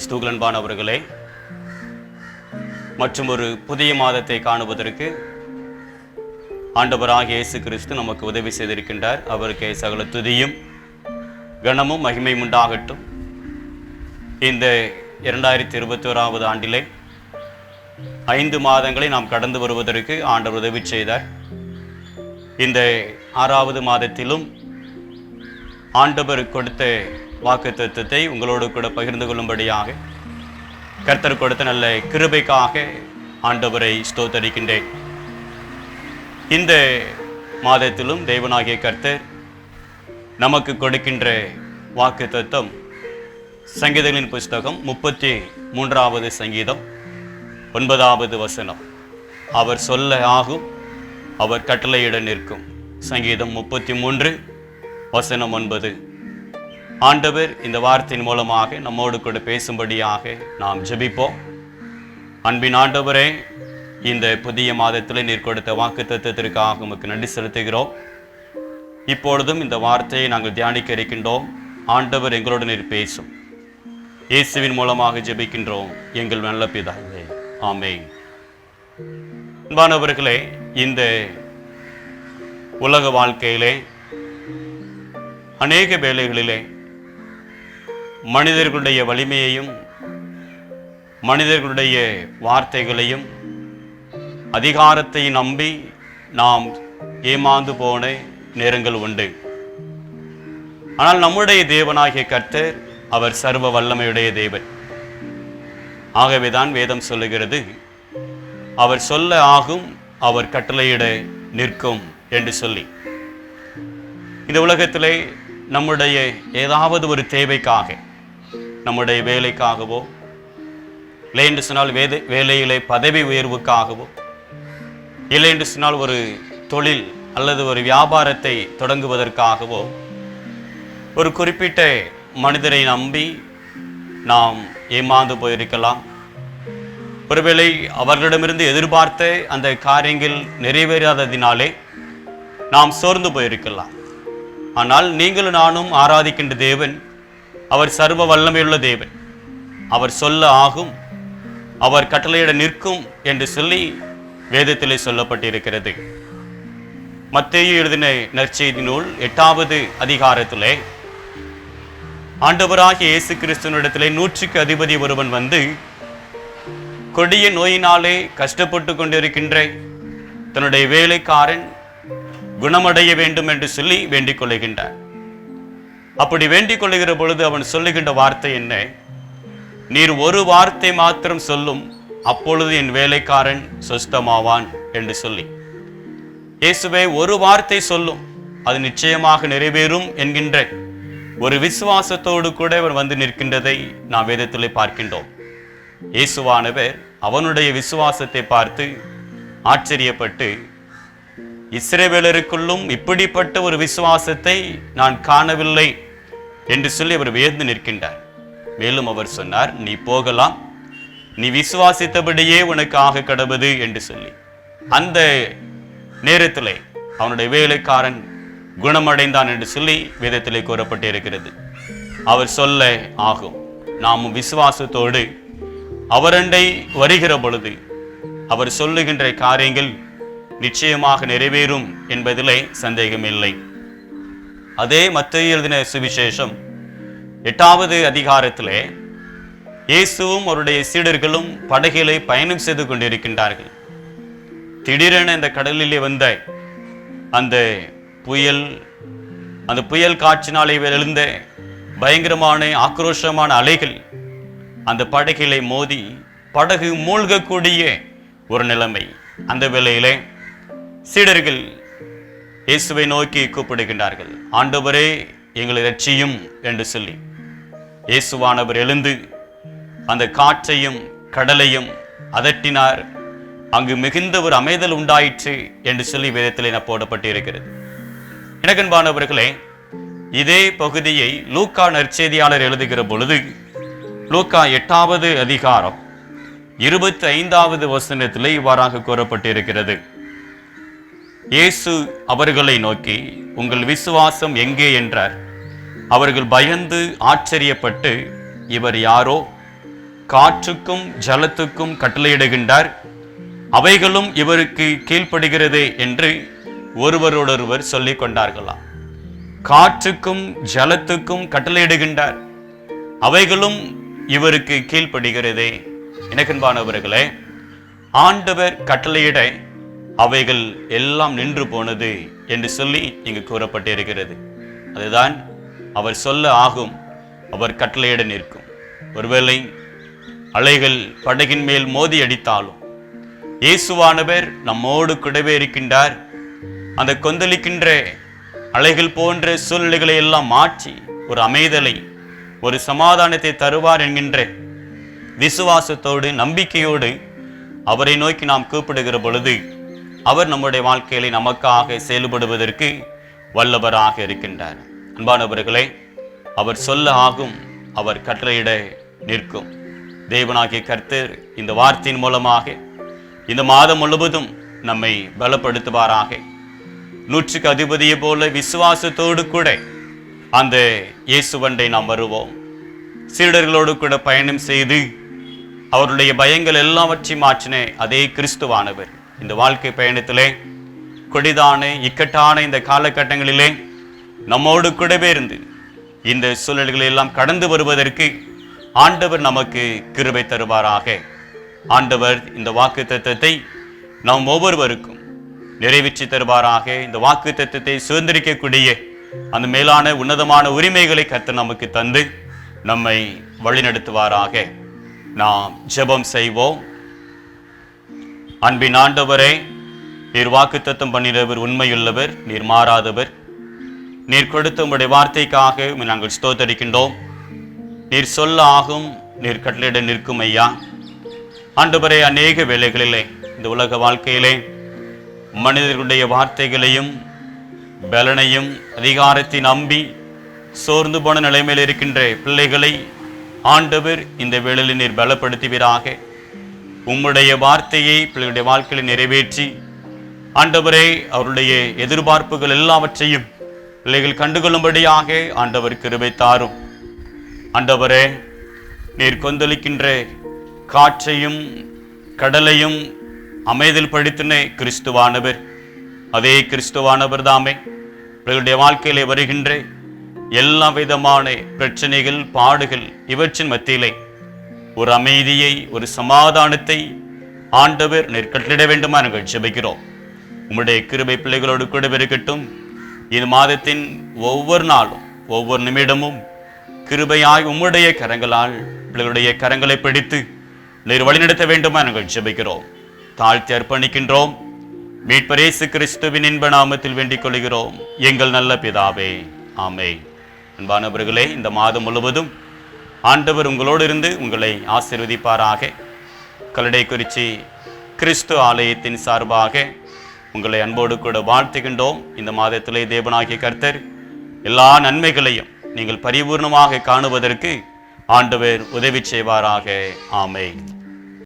கிறிஸ்துவுக்குள் அன்பானவர்களே, மற்றும் ஒரு புதிய மாதத்தை காணுவதற்கு ஆண்டவராகிய இயேசு கிறிஸ்து நமக்கு உதவி செய்திருக்கின்றார். அவருக்கு சகல துதியும் கனமும் மகிமையும் உண்டாகட்டும். இந்த 2021 ஆண்டிலே 5 மாதங்களை நாம் கடந்து வருவதற்கு ஆண்டவர் உதவி செய்தார். இந்த 6வது மாதத்திலும் ஆண்டவர் கொடுத்த வாக்குத்தத்தத்தை உங்களோடு கூட பகிர்ந்து கொள்ளும்படியாக கர்த்தர் கொடுத்த நல்ல கிருபைக்காக ஆண்டவரை ஸ்தோத்தரிக்கின்றேன். இந்த மாதத்திலும் தேவனாகிய கர்த்தர் நமக்கு கொடுக்கின்ற வாக்குத்தத்தம் சங்கீதங்களின் புஸ்தகம் 33வது சங்கீதம் 9வது வசனம். அவர் சொல்ல ஆகும், அவர் கட்டளையிட நிற்கும். சங்கீதம் 33 வசனம் 9. ஆண்டவர் இந்த வார்த்தையின் மூலமாக நம்மோடு கூட பேசும்படியாக நாம் ஜெபிப்போம். அன்பின் ஆண்டவரே, இந்த புதிய மாதத்தில் நீர் கொடுத்த வாக்குத்தத்தத்திற்காக உமக்கு நன்றி செலுத்துகிறோம். இப்பொழுதும் இந்த வார்த்தையை நாங்கள் தியானிக்க இருக்கின்றோம். ஆண்டவர் எங்களோடு நீர் பேசும். இயேசுவின் மூலமாக ஜெபிக்கின்றோம் எங்கள் நல்ல பிதாவே, ஆமென். அன்பானவர்களே, இந்த உலக வாழ்க்கையிலே அநேக வேளைகளிலே மனிதர்களுடைய வலிமையையும் மனிதர்களுடைய வார்த்தைகளையும் அதிகாரத்தையும் நம்பி நாம் ஏமாந்து போன நேரங்கள் உண்டு. ஆனால் நம்முடைய தேவனாகிய கர்த்தர் அவர் சர்வ வல்லமையுடைய தேவன். ஆகவேதான் வேதம் சொல்லுகிறது, அவர் சொல்ல ஆகும், அவர் கட்டளையிட நிற்கும் என்று சொல்லி. இந்த உலகத்திலே நம்முடைய ஏதாவது ஒரு தேவைக்காக, நம்முடைய வேலைக்காகவோ, இல்லை என்று சொன்னால் வேலையிலே பதவி உயர்வுக்காகவோ, இல்லை என்று சொன்னால் ஒரு தொழில் அல்லது ஒரு வியாபாரத்தை தொடங்குவதற்காகவோ ஒரு குறிப்பிட்ட மனிதரை நம்பி நாம் ஏமாந்து போயிருக்கலாம். ஒருவேளை அவர்களிடமிருந்து எதிர்பார்த்த அந்த காரியங்கள் நிறைவேறாததினாலே நாம் சோர்ந்து போயிருக்கலாம். ஆனால் நீங்களும் நானும் ஆராதிக்கின்ற தேவன் அவர் சர்வ வல்லமையுள்ள தேவன். அவர் சொல்ல ஆகும், அவர் கட்டளையிட நிற்கும் என்று சொல்லி வேதத்திலே சொல்லப்பட்டிருக்கிறது. மத்தேயு எழுதின நற்செய்தி நூல் 8வது அதிகாரத்திலே ஆண்டவராகிய இயேசு கிறிஸ்துவினிடத்திலே 100க்கு அதிபதி ஒருவன் வந்து கொடிய நோயினாலே கஷ்டப்பட்டு கொண்டிருக்கின்ற தன்னுடைய வேலைக்காரன் குணமடைய வேண்டும் என்று சொல்லி வேண்டிக் கொள்ளுகின்றார். அப்படி வேண்டிக் கொள்ளுகிற பொழுது அவன் சொல்லுகின்ற வார்த்தை என்ன? நீர் ஒரு வார்த்தை மாத்திரம் சொல்லும், அப்பொழுது என் வேலைக்காரன் சுஸ்தமாவான் என்று சொல்லி. இயேசுவே, ஒரு வார்த்தை சொல்லும், அது நிச்சயமாக நிறைவேறும் என்கின்ற ஒரு விசுவாசத்தோடு கூட அவன் வந்து நிற்கின்றதை நாம் வேதத்திலே பார்க்கின்றோம். இயேசுவானவர் அவனுடைய விசுவாசத்தை பார்த்து ஆச்சரியப்பட்டு, இஸ்ரவேலருக்குள்ளும் இப்படிப்பட்ட ஒரு விசுவாசத்தை நான் காணவில்லை என்று சொல்லி அவர் வியந்து நிற்கின்றார். மேலும் அவர் சொன்னார், நீ போகலாம், நீ விசுவாசித்தபடியே உனக்கு ஆக கடவுது என்று சொல்லி. அந்த நேரத்திலே அவனுடைய வேலைக்காரன் குணமடைந்தான் என்று சொல்லி வேதத்திலே கூறப்பட்டிருக்கிறது. அவர் சொல்ல ஆகும். நாமும் விசுவாசத்தோடு அவரண்டை வருகிற பொழுது அவர் சொல்லுகின்ற காரியங்கள் நிச்சயமாக நிறைவேறும் என்பதிலே சந்தேகமில்லை. அதே மத்தேயு எழுதின சுவிசேஷம் 8வது அதிகாரத்திலே இயேசுவும் அவருடைய சீடர்களும் படகிலே பயணம் செய்து கொண்டிருக்கின்றார்கள். திடீரென இந்த கடலிலே வந்த அந்த புயல் காற்றினாலே எழுந்த பயங்கரமான ஆக்ரோஷமான அலைகள் அந்த படகிலே மோதி படகு மூழ்கக்கூடிய ஒரு நிலைமை. அந்த வேளையிலே சீடர்கள் இயேசுவை நோக்கி கூப்பிடுகின்றார்கள், ஆண்டவரே எங்களை இரட்சியும் என்று சொல்லி. இயேசுவானவர் எழுந்து அந்த காற்றையும் கடலையும் அதட்டினார். அங்கு மிகுந்த ஒரு அமைதல் உண்டாயிற்று என்று சொல்லி வேதத்திலே போடப்பட்டிருக்கிறது. எனக்கன்பானவர்களே, இதே பகுதியை லூக்கா நற்செய்தியாளர் எழுதுகிற பொழுது லூக்கா 8வது அதிகாரம் 25வது வசனத்திலே இவ்வாறாக கூறப்பட்டிருக்கிறது. இயேசு அவர்களை நோக்கி, உங்கள் விசுவாசம் எங்கே என்றார். அவர்கள் பயந்து ஆச்சரியப்பட்டு, இவர் யாரோ காற்றுக்கும் ஜலத்துக்கும் கட்டளையிடுகின்றார், அவைகளும் இவருக்கு கீழ்ப்படுகிறதே என்று ஒருவரோடொருவர் சொல்லிக் கொண்டார்களாம். காற்றுக்கும் ஜலத்துக்கும் கட்டளையிடுகின்றார், அவைகளும் இவருக்கு கீழ்ப்படுகிறதே. எனக்கன்பானவர்களே, ஆண்டவர் கட்டளையிட அவைகள் எல்லாம் நின்று போனது என்று சொல்லி இங்கு கூறப்பட்டிருக்கிறது. அதுதான் அவர் சொல்ல ஆகும், அவர் கட்டளையிட நிற்கும். ஒருவேளை அலைகள் படகின் மேல் மோதி அடித்தாலும் இயேசுவானவர் நம்மோடு கூடவே இருக்கின்றார். அந்த கொந்தளிக்கின்ற அலைகள் போன்ற சூழ்நிலைகளை எல்லாம் மாற்றி ஒரு அமைதலை, ஒரு சமாதானத்தை தருவார் என்கின்ற விசுவாசத்தோடு நம்பிக்கையோடு அவரை நோக்கி நாம் கூப்பிடுகிற பொழுது அவர் நம்முடைய வாழ்க்கையில நமக்காக செயல்படுவதற்கு வல்லவராக இருக்கின்றார். அன்பானவர்களே, அவர் சொல்ல ஆகும், அவர் கட்டளையிட நிற்கும். தேவனாகிய கர்த்தர் இந்த வார்த்தையின் மூலமாக இந்த மாதம் முழுவதும் நம்மை பலப்படுத்துவாராக. 100க்கு அதிபதியை போல விசுவாசத்தோடு கூட அந்த இயேசுவண்டை நாம் வருவோம். சீடர்களோடு கூட பயணம் செய்து அவருடைய பயங்கள் எல்லாவற்றையும் மாற்றின அதே கிறிஸ்துவானவர் இந்த வாழ்க்கை பயணத்திலே கொடிதான இக்கட்டான இந்த காலகட்டங்களிலே நம்மோடு கூடவே இருந்து இந்த சூழல்களை எல்லாம் கடந்து வருவதற்கு ஆண்டவர் நமக்கு கிருபை தருவாராக. ஆண்டவர் இந்த வாக்குத்தத்தத்தை நாம் ஒவ்வொருவருக்கும் நிறைவேற்றி தருவாராக. இந்த வாக்குத்தத்தத்தை சுதந்திரிக்கக்கூடிய அந்த மேலான உன்னதமான உரிமைகளை கர்த்தர் நமக்கு தந்து நம்மை வழிநடத்துவாராக. நாம் ஜெபம் செய்வோம். அன்பின் ஆண்டவரே, நீர் வாக்குத்தத்தம் பண்ணினவர் உண்மையுள்ளவர், நீர் மாறாதவர். நீர் கொடுத்த உம்முடைய வார்த்தைக்காக நாங்கள் ஸ்தோத்தரிக்கின்றோம். நீர் சொல்ல ஆகும், நீர் கட்டளையிட நிற்கும் ஐயா. ஆண்டவரே, அநேக வேளைகளிலே இந்த உலக வாழ்க்கையிலே மனிதர்களுடைய வார்த்தைகளையும் பலனையும் அதிகாரத்தை நம்பி சோர்ந்து போன நிலைமையில் இருக்கின்ற பிள்ளைகளை ஆண்டவர் இந்த வேளையில் நீர் பலப்படுத்துவீராக. உம்முடைய வார்த்தையை பிள்ளைகளுடைய வாழ்க்கையில் நிறைவேற்றி ஆண்டவரே அவருடைய எதிர்பார்ப்புகள் எல்லாவற்றையும் பிள்ளைகள் கண்டுகொள்ளும்படியாக ஆண்டவர் கிருபை தாரும். ஆண்டவரே, நீர் கொந்தளிக்கின்ற காற்றையும் கடலையும் அமைதல் படுத்தின கிறிஸ்துவானவர், அதே கிறிஸ்துவானவர் தாமே பிள்ளைகளுடைய வாழ்க்கையிலே வருகின்ற எல்லா விதமான பிரச்சனைகள் பாடுகள் இவற்றின் மத்தியிலே ஒரு அமைதியை, ஒரு சமாதானத்தை ஆண்டவர் நீர் கட்டளிட வேண்டுமா நாங்கள் ஜெபிக்கிறோம். உம்முடைய கிருபை பிள்ளைகளோடு கூட இருக்கட்டும். இந்த மாதத்தின் ஒவ்வொரு நாளும் ஒவ்வொரு நிமிடமும் கிருபையாய் உம்முடைய கரங்களால் பிள்ளைகளுடைய கரங்களை பிடித்து நீர் வழிநடத்த வேண்டுமா நாங்கள் ஜெபிக்கிறோம். தாழ்த்தி அர்ப்பணிக்கின்றோம். மீட்பர் இயேசு கிறிஸ்துவின் இன்ப நாமத்தில் வேண்டிக் கொள்கிறோம் எங்கள் நல்ல பிதாவே, ஆமென். அன்பானவர்களே, இந்த மாதம் முழுவதும் ஆண்டவர் உங்களோடு இருந்து உங்களை ஆசீர்வதிப்பாராக. கல்லடைக்குறிச்சி கிறிஸ்து ஆலயத்தின் சார்பாக உங்களை அன்போடு கூட வாழ்த்துகின்றோம். இந்த மாதத்திலே தேவனாகிய கர்த்தர் எல்லா நன்மைகளையும் நீங்கள் பரிபூர்ணமாக காணுவதற்கு ஆண்டவர் உதவி செய்வாராக. ஆமென்.